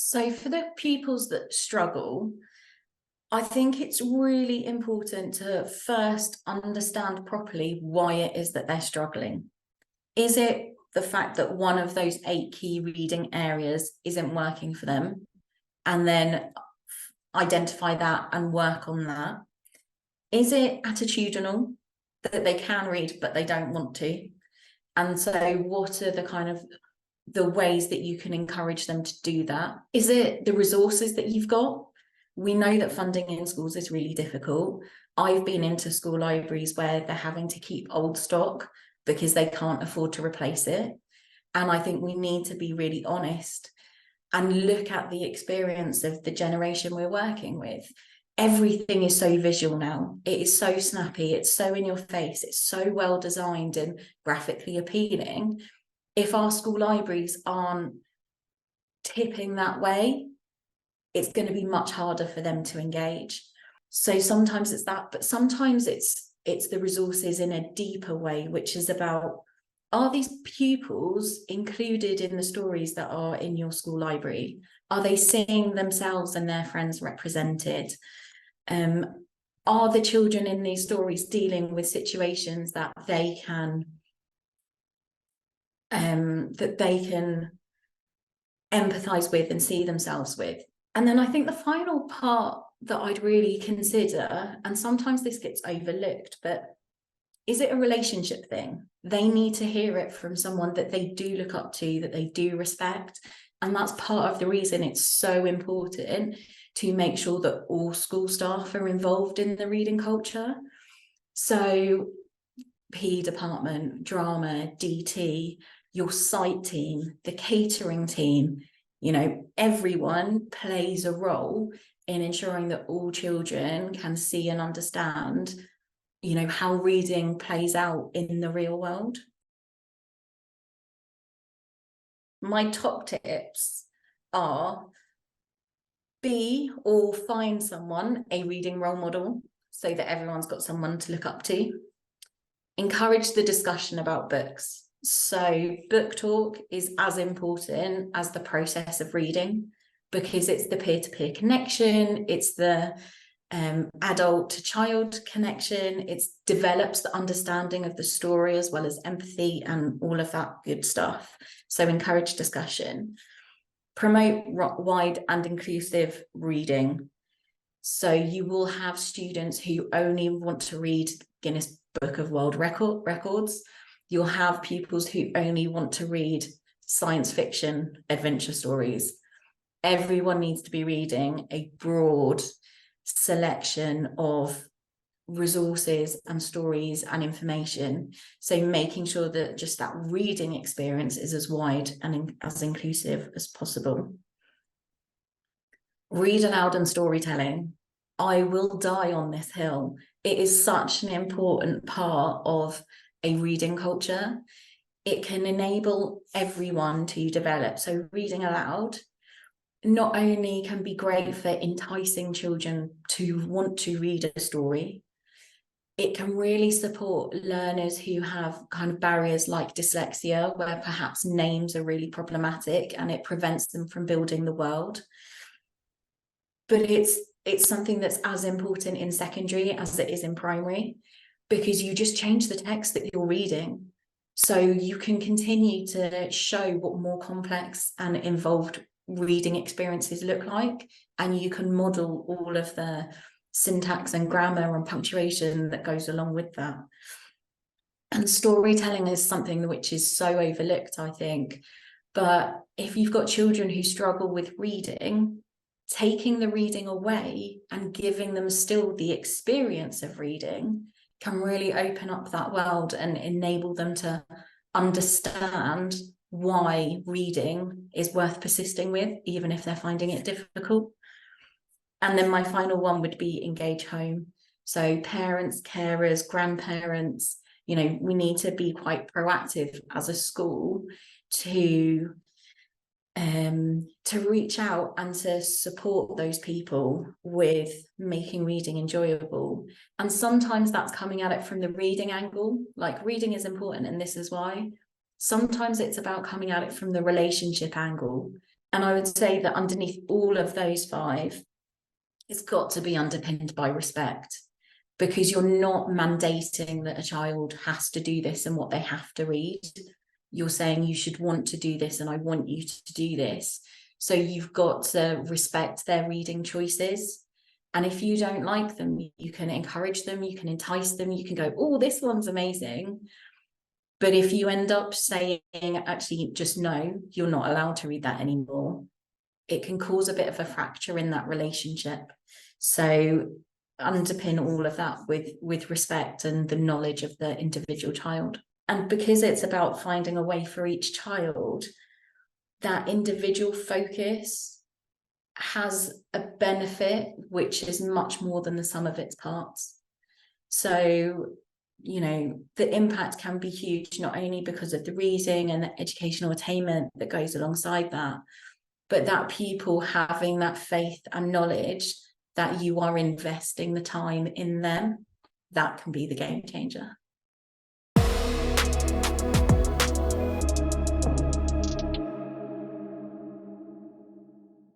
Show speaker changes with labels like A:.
A: So for the pupils that struggle, I think it's really important to first understand properly why it is that they're struggling. Is it the fact that one of those 8 key reading areas isn't working for them? And then identify that and work on that. Is it attitudinal, that they can read but they don't want to? And so what are the ways that you can encourage them to do that? Is it the resources that you've got? We know that funding in schools is really difficult. I've been into school libraries where they're having to keep old stock because they can't afford to replace it. And I think we need to be really honest and look at the experience of the generation we're working with. Everything is so visual now. It is so snappy. It's so in your face. It's so well designed and graphically appealing. If our school libraries aren't tipping that way, it's going to be much harder for them to engage. So sometimes it's that, but sometimes it's the resources in a deeper way, which is about, are these pupils included in the stories that are in your school library? Are they seeing themselves and their friends represented? Are the children in these stories dealing with situations that they can empathize with and see themselves with? And then I think the final part that I'd really consider, and sometimes this gets overlooked, but is it a relationship thing? They need to hear it from someone that they do look up to, that they do respect. And that's part of the reason it's so important to make sure that all school staff are involved in the reading culture. So PE department, drama, DT, your site team, the catering team, everyone plays a role in ensuring that all children can see and understand, how reading plays out in the real world. My top tips are be or find someone a reading role model so that everyone's got someone to look up to. Encourage the discussion about books. So book talk is as important as the process of reading because it's the peer-to-peer connection, it's the adult to child connection, it develops the understanding of the story as well as empathy and all of that good stuff. So encourage discussion. Promote wide and inclusive reading. So you will have students who only want to read Guinness Book of World Records. You'll have pupils who only want to read science fiction adventure stories. Everyone needs to be reading a broad selection of resources and stories and information. So making sure that just that reading experience is as wide and as inclusive as possible. Read aloud and storytelling. I will die on this hill. It is such an important part of a reading culture. It can enable everyone to develop. So reading aloud not only can be great for enticing children to want to read a story, it can really support learners who have kind of barriers like dyslexia, where perhaps names are really problematic and it prevents them from building the world. But it's something that's as important in secondary as it is in primary, because you just change the text that you're reading. So you can continue to show what more complex and involved reading experiences look like, and you can model all of the syntax and grammar and punctuation that goes along with that. And storytelling is something which is so overlooked, I think. But if you've got children who struggle with reading, taking the reading away and giving them still the experience of reading can really open up that world and enable them to understand why reading is worth persisting with, even if they're finding it difficult. And then my final one would be engage home. So parents, carers, grandparents, we need to be quite proactive as a school to reach out and to support those people with making reading enjoyable. And sometimes that's coming at it from the reading angle, like reading is important and this is why. Sometimes it's about coming at it from the relationship angle And I would say that underneath all of those 5, it's got to be underpinned by respect, because you're not mandating that a child has to do this and what they have to read. You're saying you should want to do this and I want you to do this. So you've got to respect their reading choices. And if you don't like them, you can encourage them, you can entice them, you can go, oh, this one's amazing. But if you end up saying, actually, just no, you're not allowed to read that anymore, it can cause a bit of a fracture in that relationship. So underpin all of that with respect and the knowledge of the individual child. And because it's about finding a way for each child, that individual focus has a benefit which is much more than the sum of its parts. So, you know, the impact can be huge, not only because of the reading and the educational attainment that goes alongside that, but that people having that faith and knowledge that you are investing the time in them, that can be the game changer.